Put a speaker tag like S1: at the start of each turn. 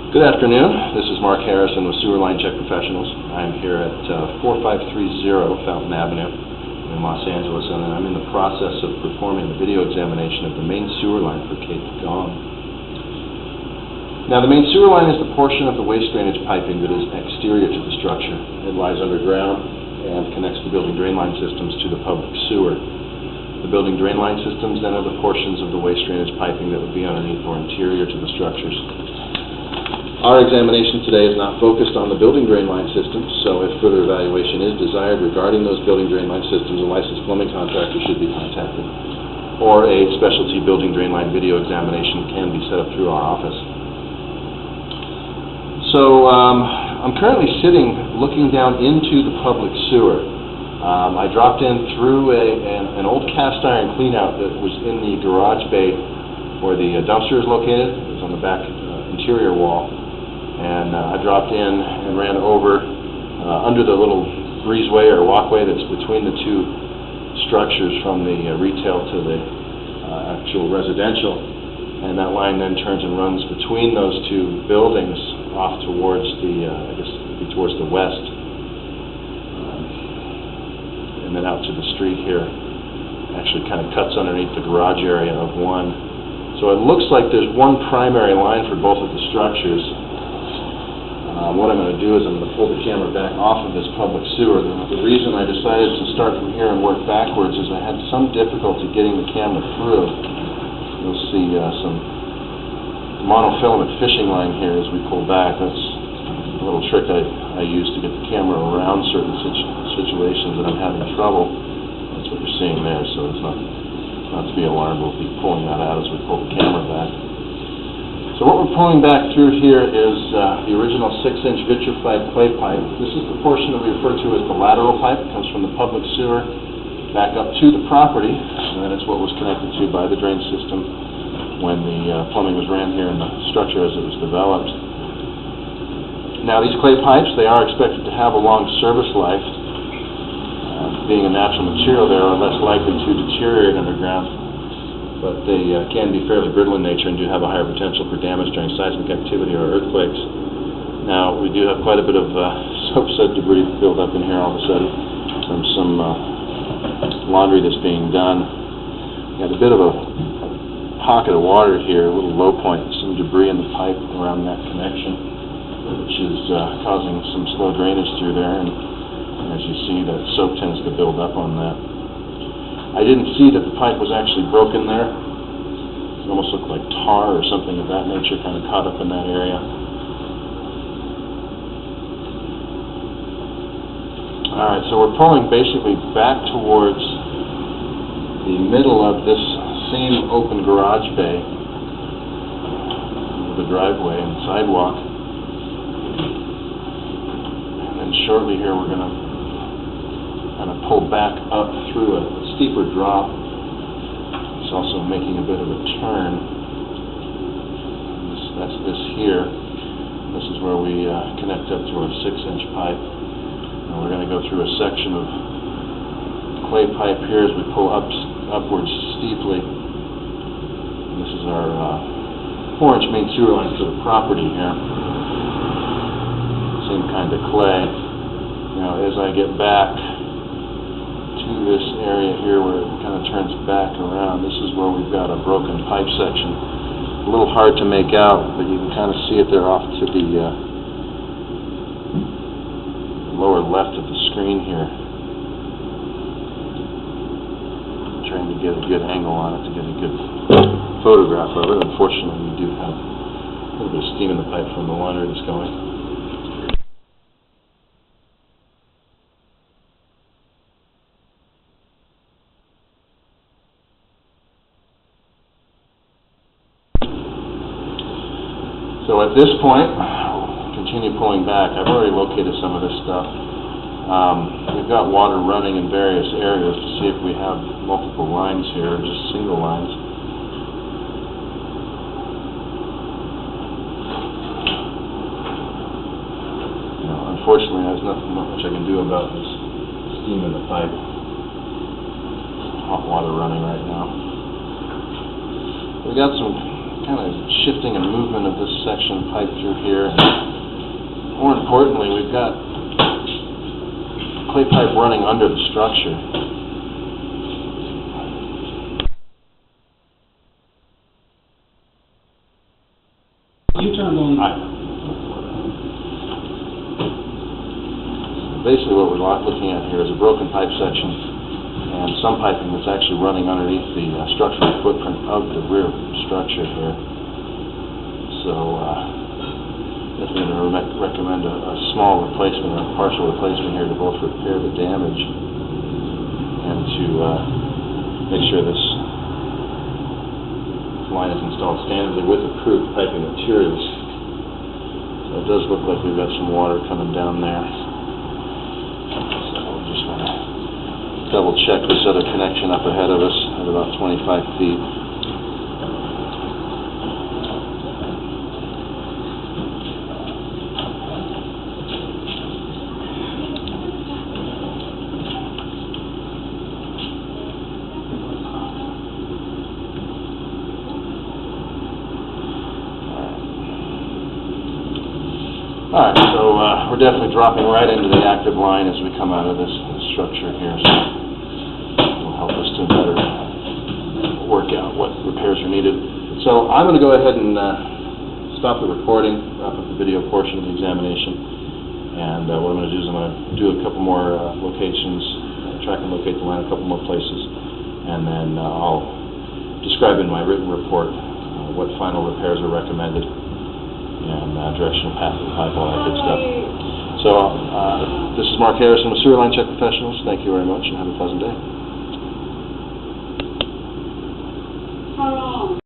S1: Good afternoon. This is Mark Harrison with Sewer Line Check Professionals. I'm here at 4530 Fountain Avenue in Los Angeles, and I'm in the process of performing the video examination of the main sewer line for Cape Gong. Now, the main sewer line is the portion of the waste drainage piping that is exterior to the structure. It lies underground and connects the building drain line systems to the public sewer. The building drain line systems then are the portions of the waste drainage piping that would be underneath or interior to the structures. Our examination today is not focused on the building drain line systems, so if further evaluation is desired regarding those building drain line systems, a licensed plumbing contractor should be contacted, or a specialty building drain line video examination can be set up through our office. So I'm currently sitting looking down into the public sewer. I dropped in through an old cast iron cleanout that was in the garage bay where the dumpster is located. It was on the back interior wall. And I dropped in and ran over under the little breezeway or walkway that's between the two structures from the retail to the actual residential. And that line then turns and runs between those two buildings off towards the, I guess, towards the west. And then out to the street here. Actually kind of cuts underneath the garage area of one. So it looks like there's one primary line for both of the structures. What I'm going to do is I'm going to pull the camera back off of this public sewer. The reason I decided to start from here and work backwards is I had some difficulty getting the camera through. You'll see some monofilament fishing line here as we pull back. That's a little trick I use to get the camera around certain situations that I'm having trouble. That's what you're seeing there, so it's not to be alarmed. We'll be pulling that out as we pull the camera back. So what we're pulling back through here is the original 6-inch vitrified clay pipe. This is the portion that we refer to as the lateral pipe. It comes from the public sewer back up to the property, and then it's what was connected to by the drain system when the plumbing was ran here in the structure as it was developed. Now these clay pipes, they are expected to have a long service life. Being a natural material, they are less likely to deteriorate underground. But they can be fairly brittle in nature and do have a higher potential for damage during seismic activity or earthquakes. Now, we do have quite a bit of soap debris filled up in here all of a sudden from some laundry that's being done. Got a bit of a pocket of water here, a little low point, some debris in the pipe around that connection, which is causing some slow drainage through there. And as you see, that soap tends to build up on that. I didn't see that the pipe was actually broken there. It almost looked like tar or something of that nature kind of caught up in that area. Alright, so we're pulling basically back towards the middle of this same open garage bay, the driveway and sidewalk. And then shortly here we're going to kind of pull back up through a steeper drop. It's also making a bit of a turn. That's this here. This is where we connect up to our 6-inch pipe. And we're going to go through a section of clay pipe here as we pull upwards steeply. And this is our 4-inch main sewer line for the property here. Same kind of clay. Now as I get back to this area here where it kind of turns back around, this is where we've got a broken pipe section. A little hard to make out, but you can kind of see it there off to the lower left of the screen here. I'm trying to get a good angle on it to get a good photograph of it. Unfortunately, we do have a little bit of steam in the pipe from the laundry that's going. So at this point, we'll continue pulling back. I've already located some of this stuff. We've got water running in various areas to see if we have multiple lines here, or just single lines. Unfortunately, there's nothing much I can do about this steam in the pipe. Hot water running right now. We got some kind of shifting and movement of this section of pipe through here. More importantly, we've got clay pipe running under the structure.
S2: You turned on.
S1: Basically what we're looking at here is a broken pipe section and some piping that's actually running underneath the structural footprint of the rear structure here. So definitely going to recommend a small replacement or a partial replacement here to both repair the damage and to make sure this line is installed standardly with approved piping materials. So it does look like we've got some water coming down there. Double check this other connection up ahead of us at about 25 feet. Alright, so we're definitely dropping right into the active line as we come out of this structure here. So it'll help us to better work out what repairs are needed. So I'm going to go ahead and stop the recording, wrap up the video portion of the examination. And what I'm going to do is I'm going to do a couple more locations, track and locate the line a couple more places. And then I'll describe in my written report what final repairs are recommended and directional path of the pipe, all that good stuff. So this is Mark Harrison with Sewer Line Check Professionals. Thank you very much and have a pleasant day.